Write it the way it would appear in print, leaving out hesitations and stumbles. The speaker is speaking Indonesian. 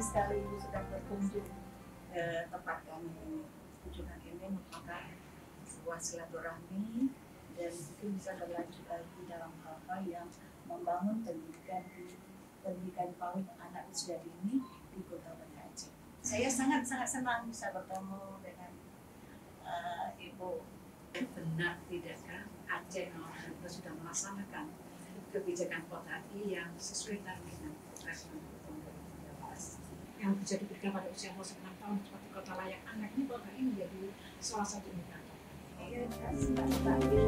sekali Ibu sudah berkunjung ke tempat kami ini. Kunjungan ini merupakan sebuah silaturahmi dan itu bisa berlanjut lagi dalam hal-hal yang membangun pendidikan PAUD anak usia dini di Kota Banda Aceh. Saya sangat senang bisa bertemu dengan Ibu. Benar tidakkah Aceh sudah melaksanakan kebijakan kota yang sesuai dengan Presiden tahun 2013 yang bisa diberikan pada usia 6 tahun seperti kota layak anak ini, kota ini menjadi salah satu indikator. Iya, terima kasih.